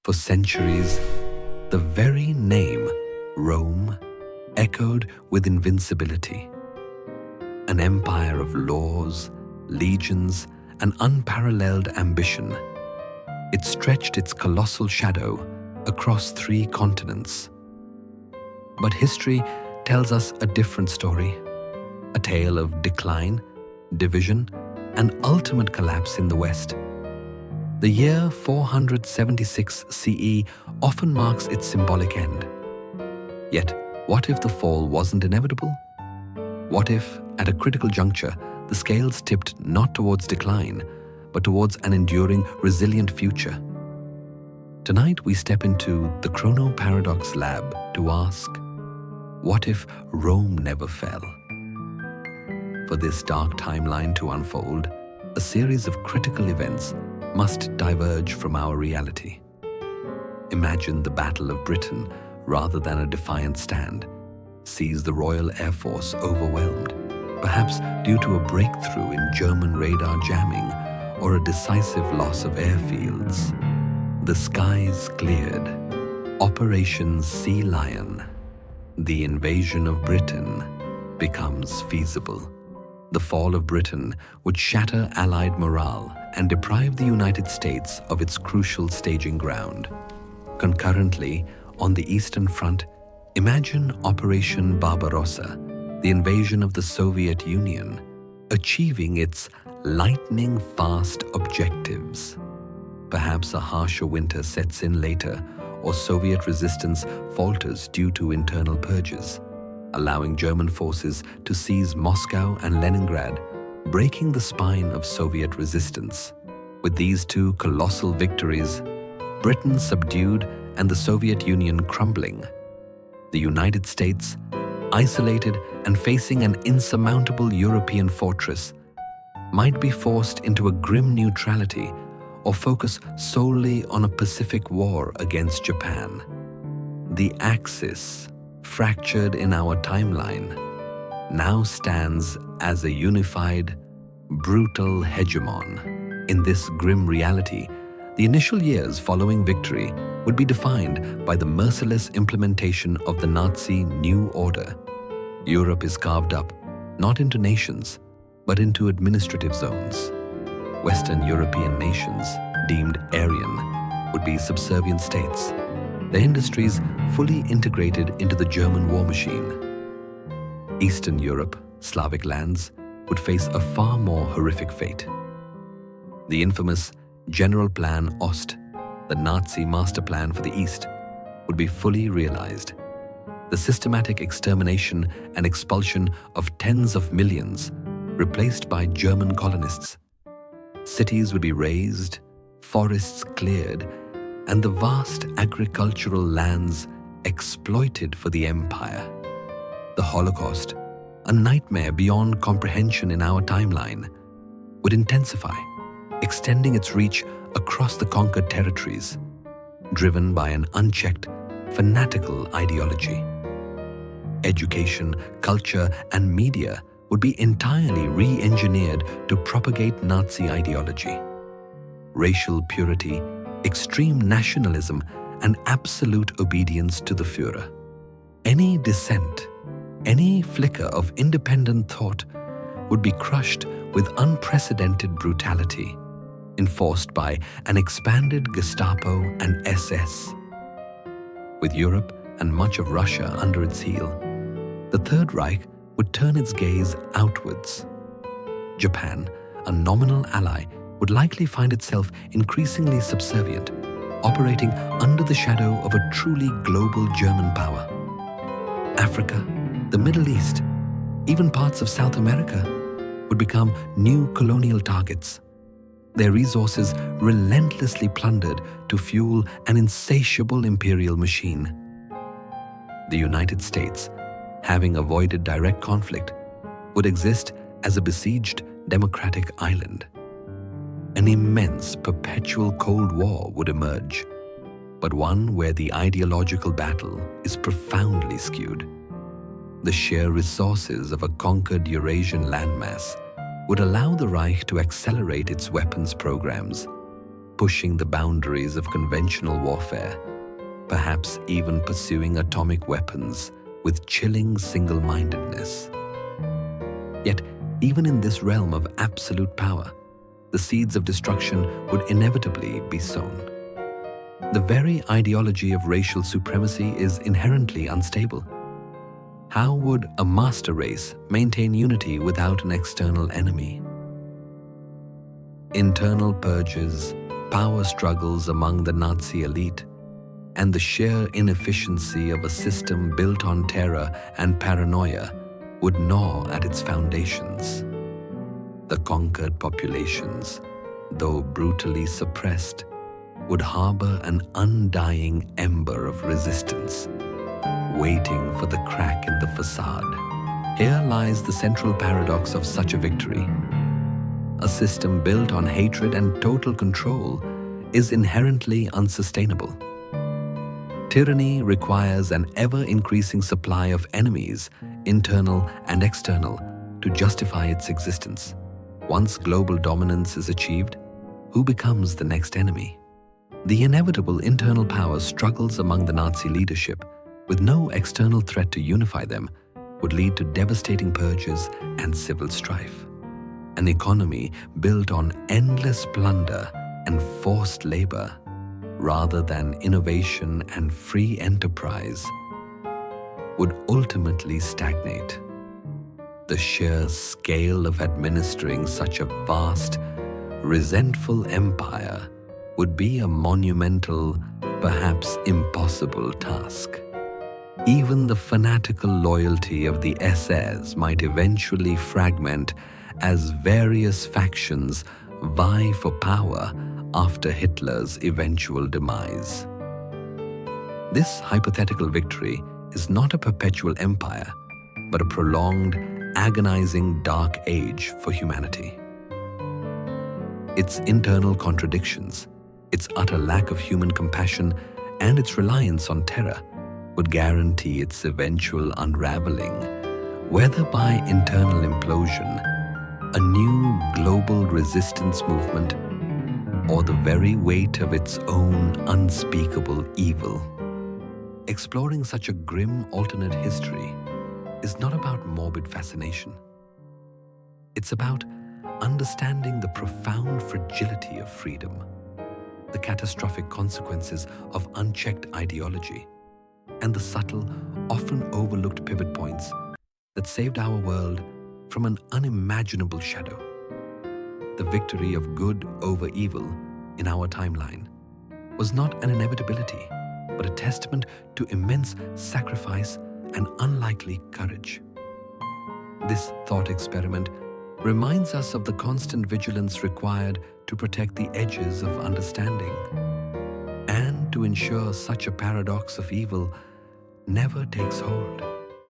For centuries, the very name Rome echoed with invincibility. An empire of laws, legions, and unparalleled ambition, it stretched its colossal shadow across 3 continents. But history tells us a different story, a tale of decline, division, and ultimate collapse in the West. The year 476 CE often marks its symbolic end. Yet, what if the fall wasn't inevitable? What if, at a critical juncture, the scales tipped not towards decline, but towards an enduring, resilient future? Tonight we step into the Chrono-Paradox Lab to ask, what if Rome never fell? For this dark timeline to unfold, a series of critical events must diverge from our reality. Imagine the Battle of Britain rather than a defiant stand, sees the Royal Air Force overwhelmed, perhaps due to a breakthrough in German radar jamming or a decisive loss of airfields. The skies cleared. Operation Sea Lion, the invasion of Britain, becomes feasible. The fall of Britain would shatter Allied morale and deprive the United States of its crucial staging ground. Concurrently, on the Eastern Front, imagine Operation Barbarossa, the invasion of the Soviet Union, achieving its lightning-fast objectives. Perhaps a harsher winter sets in later, or Soviet resistance falters due to internal purges, allowing German forces to seize Moscow and Leningrad, breaking the spine of Soviet resistance. With these 2 colossal victories, Britain subdued and the Soviet Union crumbling, the United States, isolated and facing an insurmountable European fortress, might be forced into a grim neutrality or focus solely on a Pacific war against Japan. The axis, fractured in our timeline, now stands as a unified, brutal hegemon. In this grim reality, the initial years following victory would be defined by the merciless implementation of the Nazi New Order. Europe is carved up, not into nations, but into administrative zones. Western European nations, deemed Aryan, would be subservient states, their industries fully integrated into the German war machine. Eastern Europe, Slavic lands, would face a far more horrific fate. The infamous General Plan Ost, the Nazi master plan for the East, would be fully realized. The systematic extermination and expulsion of tens of millions, replaced by German colonists. Cities would be razed, forests cleared, and the vast agricultural lands exploited for the empire. The Holocaust, a nightmare beyond comprehension in our timeline, would intensify, extending its reach across the conquered territories, driven by an unchecked, fanatical ideology. Education, culture, and media would be entirely re-engineered to propagate Nazi ideology. Racial purity, extreme nationalism, and absolute obedience to the Führer. Any dissent, any flicker of independent thought would be crushed with unprecedented brutality, enforced by an expanded Gestapo and SS. With Europe and much of Russia under its heel, the Third Reich would turn its gaze outwards. Japan, a nominal ally, would likely find itself increasingly subservient, operating under the shadow of a truly global German power. Africa, the Middle East, even parts of South America would become new colonial targets, their resources relentlessly plundered to fuel an insatiable imperial machine. The United States, having avoided direct conflict, would exist as a besieged democratic island. An immense perpetual Cold War would emerge, but one where the ideological battle is profoundly skewed. The sheer resources of a conquered Eurasian landmass would allow the Reich to accelerate its weapons programs, pushing the boundaries of conventional warfare, perhaps even pursuing atomic weapons with chilling single-mindedness. Yet, even in this realm of absolute power, the seeds of destruction would inevitably be sown. The very ideology of racial supremacy is inherently unstable. How would a master race maintain unity without an external enemy? Internal purges, power struggles among the Nazi elite, and the sheer inefficiency of a system built on terror and paranoia would gnaw at its foundations. The conquered populations, though brutally suppressed, would harbor an undying ember of resistance, waiting for the crack in the facade. Here lies the central paradox of such a victory. A system built on hatred and total control is inherently unsustainable. Tyranny requires an ever-increasing supply of enemies, internal and external, to justify its existence. Once global dominance is achieved, who becomes the next enemy? The inevitable internal power struggles among the Nazi leadership, with no external threat to unify them, would lead to devastating purges and civil strife. An economy built on endless plunder and forced labor, rather than innovation and free enterprise, would ultimately stagnate. The sheer scale of administering such a vast, resentful empire would be a monumental, perhaps impossible task. Even the fanatical loyalty of the SS might eventually fragment as various factions vie for power after Hitler's eventual demise. This hypothetical victory is not a perpetual empire, but a prolonged, agonizing dark age for humanity. Its internal contradictions, its utter lack of human compassion, and its reliance on terror would guarantee its eventual unraveling, whether by internal implosion, a new global resistance movement, or the very weight of its own unspeakable evil. Exploring such a grim alternate history is not about morbid fascination. It's about understanding the profound fragility of freedom, the catastrophic consequences of unchecked ideology, and the subtle, often overlooked pivot points that saved our world from an unimaginable shadow. The victory of good over evil in our timeline was not an inevitability, but a testament to immense sacrifice and unlikely courage. This thought experiment reminds us of the constant vigilance required to protect the edges of understanding and to ensure such a paradox of evil never takes hold.